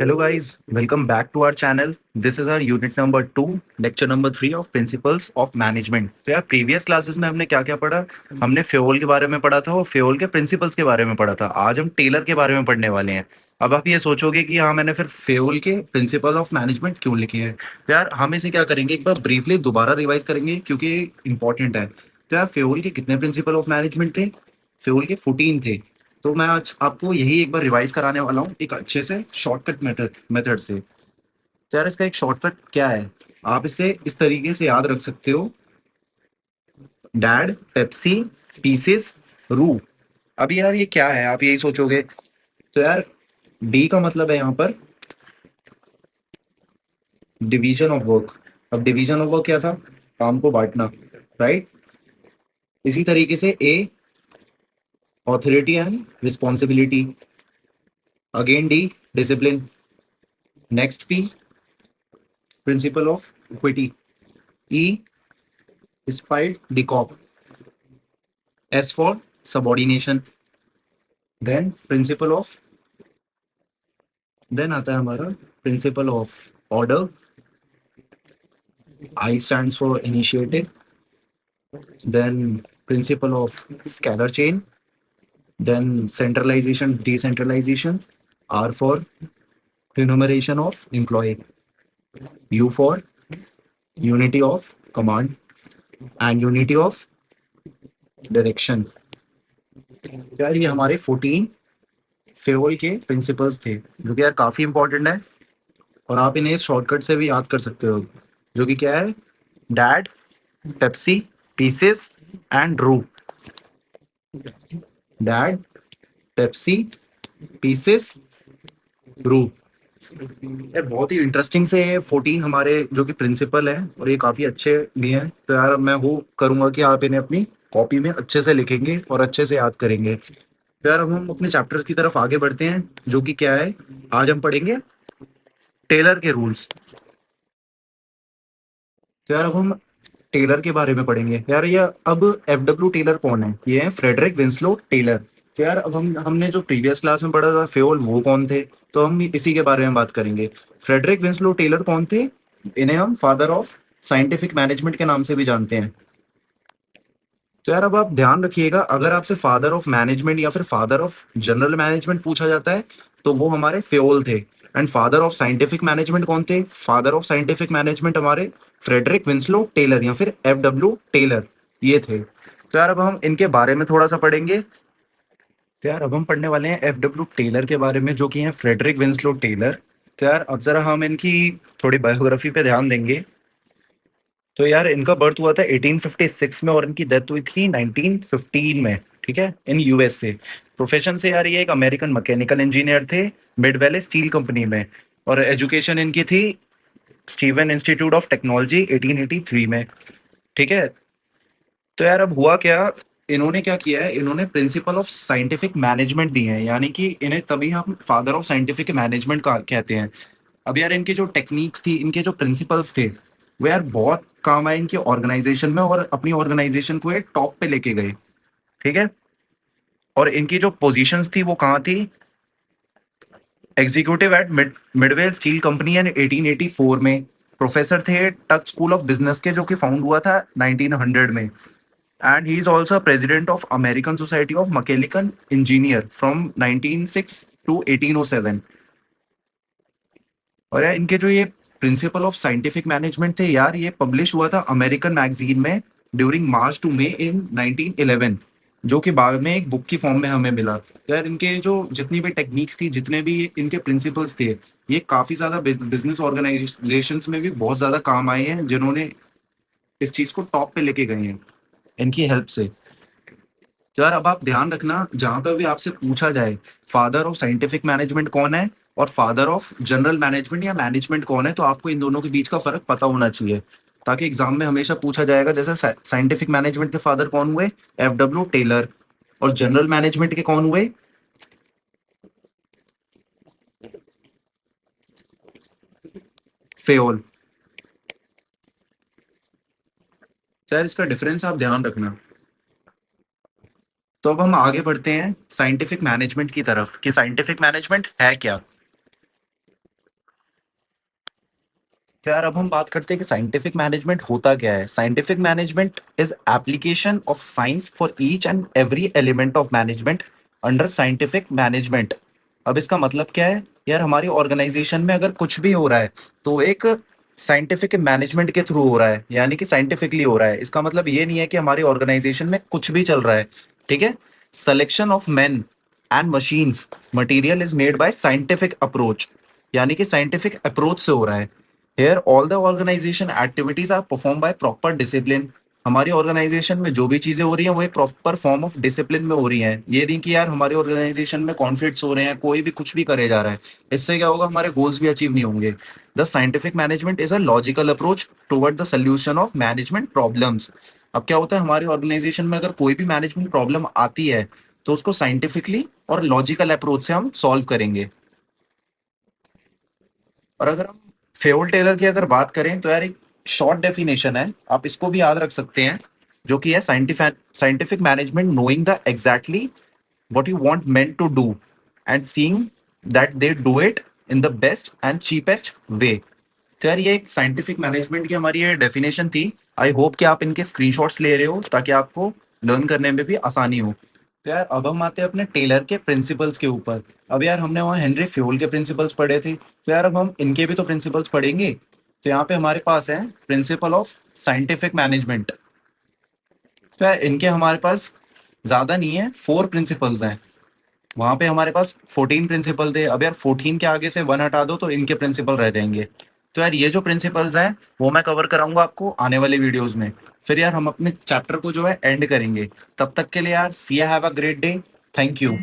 Hello guys, welcome back to our channel. This is our unit number 2, lecture number 3 of Principles of Management. तो यार previous classes में हमने क्या क्या पढ़ा? हमने फ्योल के बारे में पढ़ा था और फ्योल के प्रिंसिपल्स के बारे में पढ़ा था। आज हम टेलर के बारे में पढ़ने वाले हैं। अब आप ये सोचोगे कि हाँ मैंने फिर फ्योल के प्रिंसिपल ऑफ मैनेजमेंट क्यों लिखे हैं? तो यार हम इसे क्या करेंगे, एक बार ब्रीफली दोबारा रिवाइज करेंगे क्योंकि इंपॉर्टेंट है। तो यार फ्योल के कितने प्रिंसिपल ऑफ मैनेजमेंट थे? फ्योल के 14 थे। तो मैं आज आपको यही एक बार रिवाइज कराने वाला हूँ एक अच्छे से शॉर्टकट मेथड से। तो यार इसका एक शॉर्टकट क्या है, आप इसे इस तरीके से याद रख सकते हो। डैड, पेप्सी, पीसेस, रू। अभी यार ये क्या है, आप यही सोचोगे। तो यार डी का मतलब है यहाँ पर डिवीजन ऑफ वर्क। अब डिवीजन ऑफ वर्क क्या था? काम को बांटना, राइट। इसी तरीके से A, authority and responsibility. Again D, discipline. Next P, principle of equity. E, esprit de corps. S for subordination. Then principle of, then आता है हमारा principle of order. I stands for initiative. Then principle of scalar chain. Then centralization, decentralization. R for remuneration of employee. U for unity of command and unity of direction. यार ये हमारे 14 फेवल के principles थे जो कि यार काफी इंपॉर्टेंट है और आप इन्हें शॉर्टकट से भी याद कर सकते हो, जो कि क्या है? डैड, पेप्सी, पीसेस एंड रू। डैड, पेप्सी, पीसेस, रू। यार बहुत ही इंटरेस्टिंग से 14 हमारे जो कि प्रिंसिपल है और ये काफी अच्छे भी हैं। तो यार मैं वो करूंगा कि आप इन्हें अपनी कॉपी में अच्छे से लिखेंगे और अच्छे से याद करेंगे। तो यार अब हम अपने चैप्टर्स की तरफ आगे बढ़ते हैं, जो कि क्या है, आज हम पढ़ेंगे टेलर के रूल्स। तो यार अब हम टेलर के बारे में पढ़ेंगे। यार ये अब FW टेलर कौन है? ये है फ्रेडरिक विंस्लो टेलर। तो यार अब हमने जो प्रीवियस क्लास में पढ़ा था फेयोल, वो कौन थे? तो हम इसी के बारे में बात करेंगे। फ्रेडरिक विंस्लो टेलर कौन थे? इन्हें हम फादर ऑफ साइंटिफिक मैनेजमेंट के नाम से भी जानते हैं। तो यार अब आप ध्यान रखिएगा, अगर आपसे फादर ऑफ मैनेजमेंट या फिर फादर ऑफ जनरल मैनेजमेंट पूछा जाता है तो वो हमारे फेयोल थे। And father of scientific management कौन थे? फादर ऑफ साइंटिफिक मैनेजमेंट हमारे फ्रेडरिक विंस्लो टेलर या फिर FW टेलर, ये थे। तो यार अब हम इनके बारे में थोड़ा सा पढ़ेंगे। तो यार अब हम पढ़ने वाले हैं FW टेलर के बारे में, जो कि हैं फ्रेडरिक विंस्लो टेलर। तो यार अब जरा हम इनकी थोड़ी बायोग्राफी पे ध्यान देंगे। तो यार इनका बर्थ हुआ था 1856 में और इनकी डेथ हुई थी 1915 में, ठीक है, इन USA। प्रोफेशन से यार ये एक अमेरिकन मैकेनिकल इंजीनियर थे, मिडवेले स्टील कंपनी में। और एजुकेशन इनकी थी स्टीवन इंस्टीट्यूट ऑफ टेक्नोलॉजी 1883 में, ठीक है। तो यार अब हुआ क्या, इन्होंने क्या किया है, इन्होंने प्रिंसिपल ऑफ साइंटिफिक मैनेजमेंट दी है, यानी कि इन्हें तभी हम फादर ऑफ साइंटिफिक मैनेजमेंट का कहते हैं। अब यार इनकी जो टेक्निक्स थी, इनके जो प्रिंसिपल्स थे, वो यार बहुत काम आए इनकी ऑर्गेनाइजेशन में और अपनी ऑर्गेनाइजेशन को ये टॉप पे लेके गए, ठीक है। और इनकी जो पोजीशंस थी वो कहाँ थी? Executive at Midvale steel company and 1884 में। प्रोफेसर थे टक स्कूल ऑफ बिजनेस के, जो कि फाउंड हुआ था 1900 में। And he is also president of American society of mechanical engineer from 1906 to 1807। और यार इनके जो ये प्रिंसिपल ऑफ साइंटिफिक मैनेजमेंट थे यार, ये पब्लिश हुआ था अमेरिकन मैगजीन में ड्यूरिंग मार्च टू मई इन 1911, जो कि बाद में एक बुक की फॉर्म में हमें मिला। तो यार इनके जो जितनी भी टेक्निक्स थी, जितने भी इनके प्रिंसिपल्स थे, ये काफी ज्यादा बिजनेस ऑर्गेनाइजेशंस में भी बहुत ज्यादा काम आए हैं, जिन्होंने इस चीज को टॉप पे लेके गए हैं इनकी हेल्प से। तो यार अब आप ध्यान रखना, जहां पर भी आपसे पूछा जाए फादर ऑफ साइंटिफिक मैनेजमेंट कौन है और फादर ऑफ जनरल मैनेजमेंट या मैनेजमेंट कौन है, तो आपको इन दोनों के बीच का फर्क पता होना चाहिए, ताकि एग्जाम में हमेशा पूछा जाएगा। जैसे साइंटिफिक मैनेजमेंट के फादर कौन हुए? FW टेलर। और जनरल मैनेजमेंट के कौन हुए? फेयोल। तो यार इसका डिफरेंस आप ध्यान रखना। तो अब हम आगे बढ़ते हैं साइंटिफिक मैनेजमेंट की तरफ, कि साइंटिफिक मैनेजमेंट है क्या। तो यार अब हम बात करते हैं कि साइंटिफिक मैनेजमेंट होता क्या है। Scientific management is application of science for each and every element of management under scientific management. अब इसका मतलब क्या है यार, हमारी ऑर्गेनाइजेशन में अगर कुछ भी हो रहा है तो एक साइंटिफिक मैनेजमेंट के थ्रू हो रहा है, यानी कि साइंटिफिकली हो रहा है। इसका मतलब ये नहीं है कि हमारी ऑर्गेनाइजेशन में कुछ भी चल रहा है, ठीक है। Selection of main and machines material is made by scientific approach, यानी कि साइंटिफिक अप्रोच से हो रहा है। Here, all the organization activities are performed by proper discipline। हमारी ऑर्गेनाइजेशन में जो भी चीजें हो रही हैं वो एक प्रॉपर फॉर्म ऑफ डिसिप्लिन में हो रही हैं। ये नहीं कि यार हमारी ऑर्गेनाइजेशन में कॉन्फ्लिक्ट्स हो रहे हैं, कोई भी कुछ भी करे जा रहा है, इससे क्या होगा, हमारे गोल्स भी अचीव नहीं होंगे। The scientific management is a logical approach toward the solution of management problems. अब क्या होता है, हमारी ऑर्गेनाइजेशन में अगर कोई भी मैनेजमेंट प्रॉब्लम आती है तो उसको साइंटिफिकली और लॉजिकल अप्रोच से हम सॉल्व करेंगे। और अगर हम फेयोल टेलर की अगर बात करें तो यार एक शॉर्ट डेफिनेशन है, आप इसको भी याद रख सकते हैं, जो कि है scientific management knowing the exactly what you want men to do and seeing that they do it in the best and cheapest way। तो यार ये एक साइंटिफिक मैनेजमेंट की हमारी ये डेफिनेशन थी। आई होप कि आप इनके स्क्रीनशॉट्स ले रहे हो ताकि आपको लर्न करने में भी आसानी हो। तो यार अब हम आते हैं अपने टेलर के प्रिंसिपल्स के ऊपर। अब यार हमने वहाँ हेनरी फ्योल के प्रिंसिपल्स पढ़े थे, तो यार अब हम इनके भी तो प्रिंसिपल्स पढ़ेंगे। तो यहाँ पे हमारे पास है प्रिंसिपल ऑफ साइंटिफिक मैनेजमेंट। तो यार इनके हमारे पास ज्यादा नहीं है, 4 प्रिंसिपल्स हैं। वहां पे हमारे पास 14 प्रिंसिपल थे, अब यार 14 के आगे से 1 हटा दो तो इनके प्रिंसिपल रह जाएंगे। तो यार ये जो प्रिंसिपल्स हैं वो मैं कवर कराऊंगा आपको आने वाले वीडियोस में। फिर यार हम अपने चैप्टर को जो है एंड करेंगे। तब तक के लिए यार see have a great day. Thank you.